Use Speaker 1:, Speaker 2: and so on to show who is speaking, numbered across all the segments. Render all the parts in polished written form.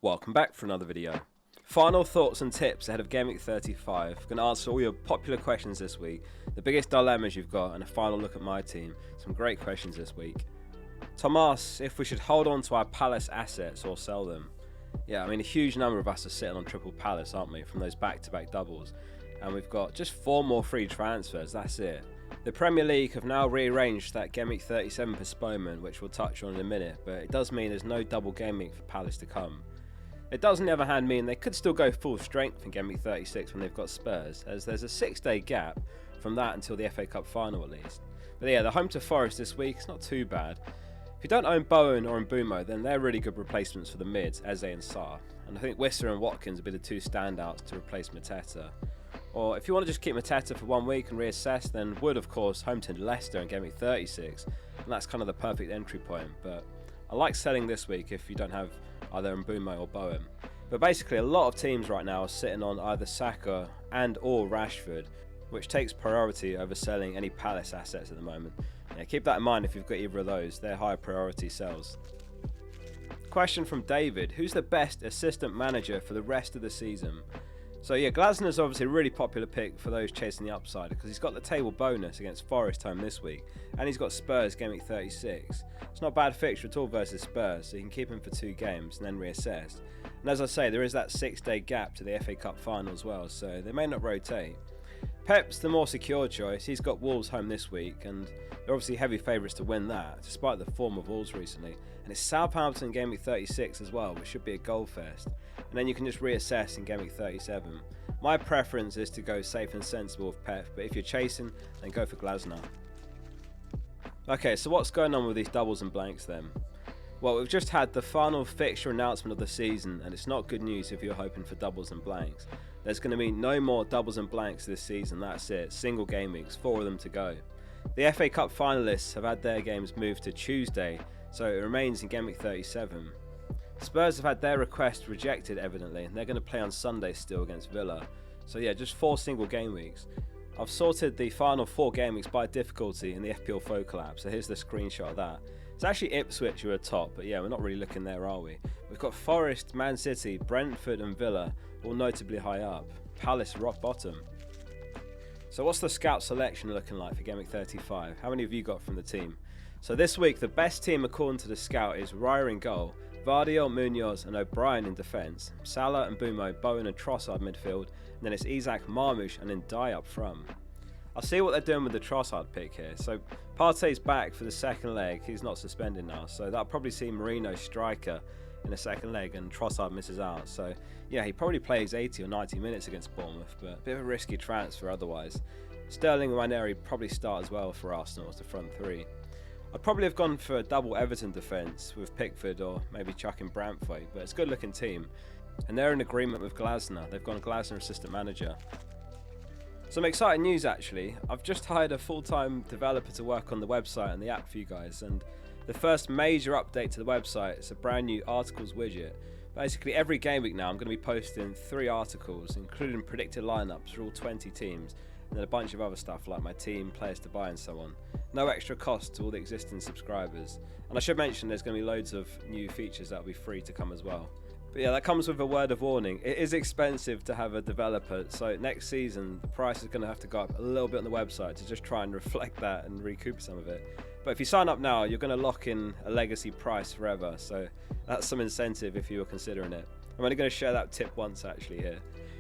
Speaker 1: Welcome back for another video. Final thoughts and tips ahead of Gameweek 35. I'm going to answer all your popular questions this week, the biggest dilemmas you've got, and a final look at my team. Some great questions this week. Tom asks if we should hold on to our Palace assets or sell them. Yeah, I mean a huge number of us are sitting on triple Palace, aren't we, from those back-to-back doubles. And we've got just 4 more free transfers, that's it. The Premier League have now rearranged that Gameweek 37 postponement, which we'll touch on in a minute, but it does mean there's no double game week for Palace to come. It does on the other hand mean they could still go full strength in Gameweek 36 when they've got Spurs, as there's a 6-day gap from that until the FA Cup final at least. But yeah, they're home to Forest this week, it's not too bad. If you don't own Bowen or Mbumo, then they're really good replacements for the mids, Eze and Sarr. And I think Wissa and Watkins will be the 2 standouts to replace Mateta. Or if you want to just keep Mateta for 1 week and reassess, then Wood of course home to Leicester in Gameweek 36, and that's kind of the perfect entry point. But I like selling this week if you don't have either Mbumo or Bowen. But basically a lot of teams right now are sitting on either Saka and or Rashford, which takes priority over selling any Palace assets at the moment. Yeah, keep that in mind if you've got either of those, they're higher priority sells. Question from David, who's the best assistant manager for the rest of the season? So yeah, Glasner's obviously a really popular pick for those chasing the upside because he's got the table bonus against Forest home this week, and he's got Spurs Gameweek 36. It's not a bad fixture at all versus Spurs, so you can keep him for 2 games and then reassess. And as I say, there is that 6-day gap to the FA Cup final as well, so they may not rotate. Pep's the more secure choice. He's got Wolves home this week, and they're obviously heavy favourites to win that, despite the form of Wolves recently. And it's Southampton Gameweek 36 as well, which should be a goal fest. And then you can just reassess in Gameweek 37. My preference is to go safe and sensible with Pep, but if you're chasing, then go for Glasner. Okay, so what's going on with these doubles and blanks then? Well, we've just had the final fixture announcement of the season, and it's not good news if you're hoping for doubles and blanks. There's going to be no more doubles and blanks this season, that's it. Single game weeks, 4 of them to go. The FA Cup finalists have had their games moved to Tuesday, so it remains in Gameweek 37. Spurs have had their request rejected evidently, and they're going to play on Sunday still against Villa. So yeah, just 4 single game weeks. I've sorted the final 4 game weeks by difficulty in the FPL Focal app, so here's the screenshot of that. It's actually Ipswich who are top, but yeah, we're not really looking there, are we? We've got Forest, Man City, Brentford and Villa, all notably high up. Palace rock bottom. So what's the scout selection looking like for Gameweek 35? How many have you got from the team? So this week, the best team according to the scout is Raya in goal, Vardiol, Munoz and O'Brien in defence, Salah and Mbumo, Bowen and Trossard midfield, and then it's Isak, Marmoush and then Dye up front. I'll see what they're doing with the Trossard pick here. So Partey's back for the second leg, he's not suspended now, so that'll probably see Marino striker in the second leg and Trossard misses out. So yeah, he probably plays 80 or 90 minutes against Bournemouth, but a bit of a risky transfer otherwise. Sterling and Ranieri probably start as well for Arsenal as the front 3. I'd probably have gone for a double Everton defence with Pickford or maybe chucking Brantford, but it's a good looking team. And they're in agreement with Glasner, they've gone Glasner assistant manager. Some exciting news actually, I've just hired a full-time developer to work on the website and the app for you guys, and the first major update to the website is a brand new articles widget. Basically every game week now I'm going to be posting 3 articles, including predicted lineups for all 20 teams, and then a bunch of other stuff like my team, players to buy and so on. No extra cost to all the existing subscribers. And I should mention there's going to be loads of new features that will be free to come as well. But yeah, that comes with a word of warning. It is expensive to have a developer, so next season the price is going to have to go up a little bit on the website to just try and reflect that and recoup some of it. But if you sign up now, you're going to lock in a legacy price forever, so that's some incentive if you were considering it. I'm only going to share that tip once actually here.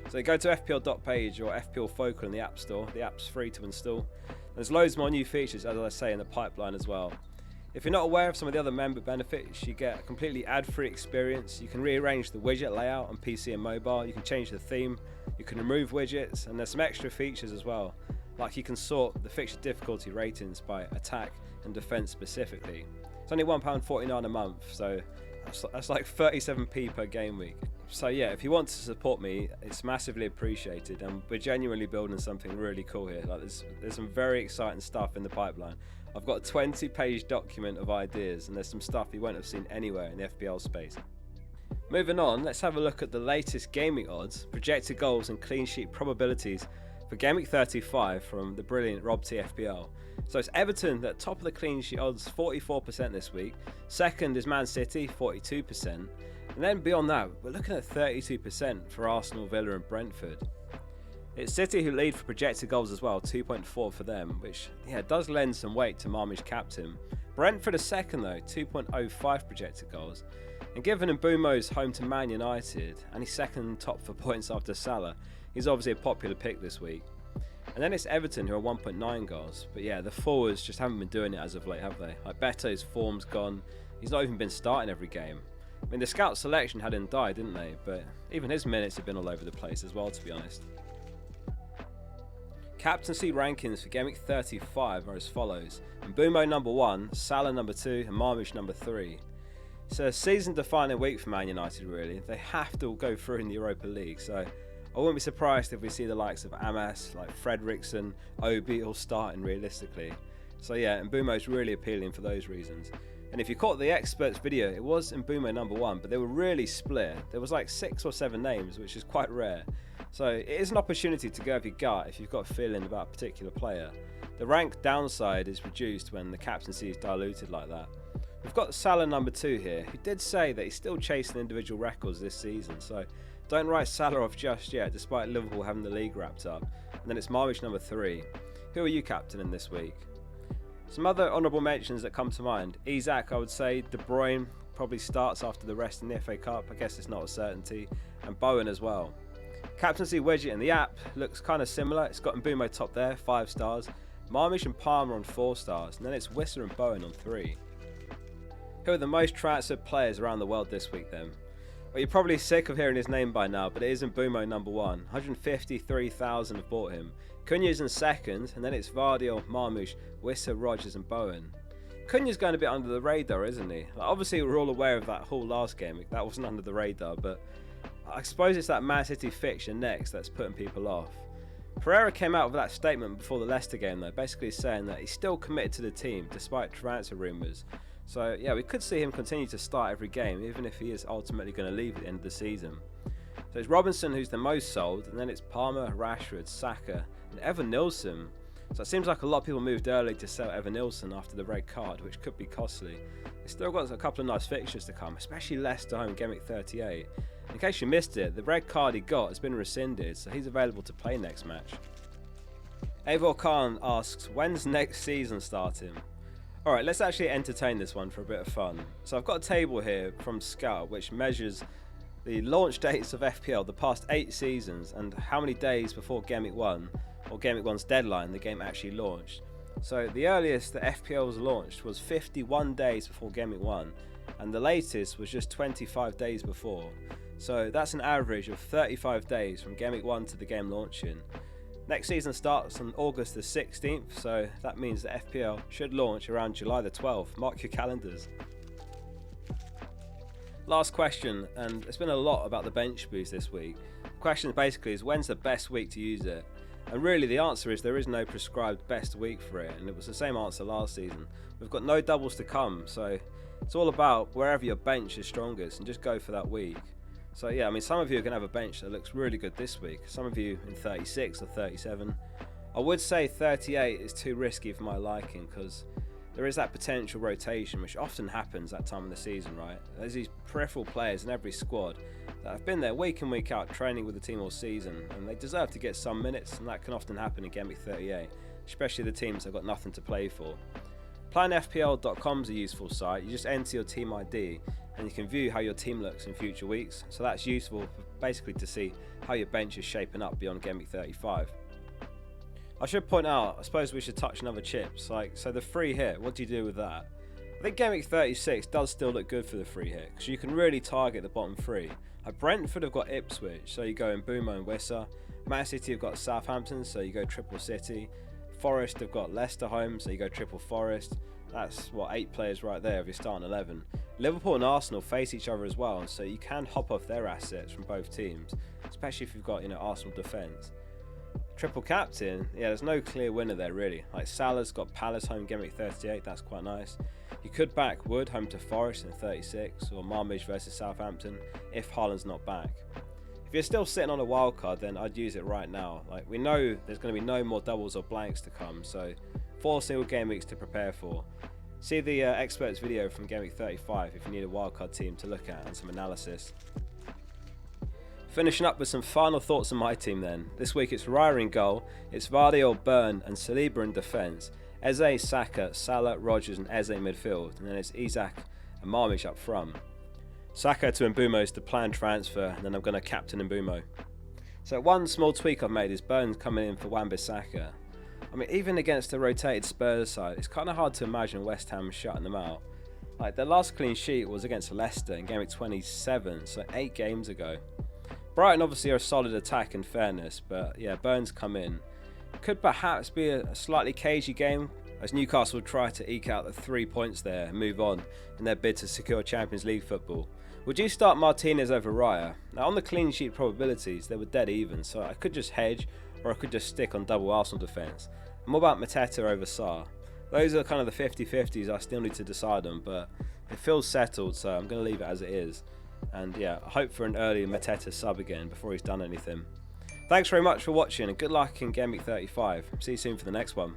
Speaker 1: So go to fpl.page or FPL Focal in the App Store. The app's free to install. There's loads more new features, as I say, in the pipeline as well. If you're not aware of some of the other member benefits, you get a completely ad-free experience. You can rearrange the widget layout on PC and mobile. You can change the theme. You can remove widgets, and there's some extra features as well. Like you can sort the fixture difficulty ratings by attack and defence specifically. It's only £1.49 a month, so that's like 37p per game week. So yeah, if you want to support me, it's massively appreciated, and we're genuinely building something really cool here. Like there's some very exciting stuff in the pipeline. I've got a 20-page document of ideas, and there's some stuff you won't have seen anywhere in the FPL space. Moving on, let's have a look at the latest gaming odds, projected goals and clean sheet probabilities for Gameweek 35 from the brilliant Rob T FPL. So it's Everton at top of the clean sheet odds, 44% this week. Second is Man City, 42%. And then beyond that, we're looking at 32% for Arsenal, Villa and Brentford. It's City who lead for projected goals as well, 2.4 for them, which does lend some weight to Marmy's captain. Brentford are second though, 2.05 projected goals. And given Mbeumo's home to Man United, and he's second top for points after Salah, he's obviously a popular pick this week. And then it's Everton who are 1.9 goals. But yeah, the forwards just haven't been doing it as of late, have they? Like Beto's form's gone. He's not even been starting every game. I mean, the scout selection had him die, didn't they? But even his minutes have been all over the place as well, to be honest. Captaincy rankings for Gameweek 35 are as follows. Mbeumo number 1, Salah number 2 and Marmoush number 3. It's a season-defining week for Man United, really. They have to go through in the Europa League, so I wouldn't be surprised if we see the likes of Amas, like Fredrickson, Obi all starting realistically. So yeah, Mbeumo's really appealing for those reasons. And if you caught the experts video, it was Mbeumo number 1, but they were really split. There was like 6 or 7 names, which is quite rare. So it is an opportunity to go with your gut if you've got a feeling about a particular player. The rank downside is reduced when the captaincy is diluted like that. We've got Salah number 2 here, who did say that he's still chasing individual records this season, so don't write Salah off just yet, despite Liverpool having the league wrapped up. And then it's Marmoush number 3. Who are you captaining this week? Some other honourable mentions that come to mind. Isak, I would say. De Bruyne probably starts after the rest in the FA Cup. I guess it's not a certainty. And Bowen as well. Captaincy widget in the app looks kind of similar. It's got Mbeumo top there, 5 stars. Marmoush and Palmer on 4 stars. And then it's Wissa and Bowen on 3. Who are the most transferred players around the world this week then? Well, you're probably sick of hearing his name by now, but it is Mbeumo number 1. 153,000 have bought him. Cunha's in second, and then it's Vardy, Marmoush, Wissa, Rogers and Bowen. Cunha's going a bit under the radar, isn't he? Like, obviously we're all aware of that whole last game, that wasn't under the radar, but I suppose it's that Man City fixture next that's putting people off. Pereira came out with that statement before the Leicester game though, basically saying that he's still committed to the team despite transfer rumours. So yeah, we could see him continue to start every game, even if he is ultimately going to leave at the end of the season. So it's Robinson who's the most sold, and then it's Palmer, Rashford, Saka, and Evan Nilsson. So it seems like a lot of people moved early to sell Evan Nilsson after the red card, which could be costly. They've still got a couple of nice fixtures to come, especially Leicester home Gameweek 38. In case you missed it, the red card he got has been rescinded, so he's available to play next match. Avor Khan asks, when's next season starting? Alright, let's actually entertain this one for a bit of fun. So I've got a table here from Scout which measures the launch dates of FPL the past 8 seasons and how many days before Gameweek 1 or Gameweek 1's deadline the game actually launched. So the earliest that FPL was launched was 51 days before Gameweek 1 and the latest was just 25 days before. So that's an average of 35 days from Gameweek 1 to the game launching. Next season starts on August the 16th, so that means that FPL should launch around July the 12th. Mark your calendars. Last question, and it's been a lot about the bench boost this week. The question basically is when's the best week to use it? And really the answer is there is no prescribed best week for it, and it was the same answer last season. We've got no doubles to come, so it's all about wherever your bench is strongest and just go for that week. So yeah, I mean, some of you are going to have a bench that looks really good this week. Some of you in 36 or 37. I would say 38 is too risky for my liking because there is that potential rotation which often happens that time of the season, right? There's these peripheral players in every squad that have been there week in week out training with the team all season and they deserve to get some minutes, and that can often happen in Gameweek 38, especially the teams that have got nothing to play for. PlanFPL.com is a useful site. You just enter your team ID and you can view how your team looks in future weeks. So that's useful basically to see how your bench is shaping up beyond Gameweek 35. I should point out, I suppose we should touch on other chips. So the free hit, what do you do with that? I think Gameweek 36 does still look good for the free hit because you can really target the bottom 3. Brentford have got Ipswich, so you go in Mbeumo and Wissa. Man City have got Southampton, so you go triple City. Forest have got Leicester home, so you go triple Forest. That's 8 players right there if you're starting 11. Liverpool and Arsenal face each other as well, so you can hop off their assets from both teams, especially if you've got Arsenal defence. Triple captain, yeah, there's no clear winner there really. Like Salah's got Palace home Gameweek 38, that's quite nice. You could back Wood home to Forest in 36, or Marmoush versus Southampton if Haaland's not back. If you're still sitting on a wild card, then I'd use it right now. Like, we know there's going to be no more doubles or blanks to come, so 4 single game weeks to prepare for. See the experts video from Gameweek35 if you need a wildcard team to look at and some analysis. Finishing up with some final thoughts on my team then. This week it's Raya in goal, it's Vardy or Burn and Saliba in defence, Eze, Saka, Salah, Rodgers and Eze midfield, and then it's Isak and Marmich up front. Saka to Mbumo is the planned transfer, and then I'm going to captain Mbumo. So one small tweak I've made is Burns coming in for Wan-Bissaka. I mean, even against a rotated Spurs side, it's kind of hard to imagine West Ham shutting them out. Like, their last clean sheet was against Leicester in Gameweek 27, so 8 games ago. Brighton obviously are a solid attack in fairness, but yeah, Burns come in. Could perhaps be a slightly cagey game, as Newcastle try to eke out the 3 points there and move on in their bid to secure Champions League football. Would you start Martinez over Raya? Now on the clean sheet probabilities, they were dead even, so I could just hedge, or I could just stick on double Arsenal defence. And what about Mateta over Sarr? Those are kind of the 50-50s I still need to decide on, but it feels settled, so I'm going to leave it as it is. And yeah, I hope for an early Mateta sub again before he's done anything. Thanks very much for watching and good luck in Gameweek 35. See you soon for the next one.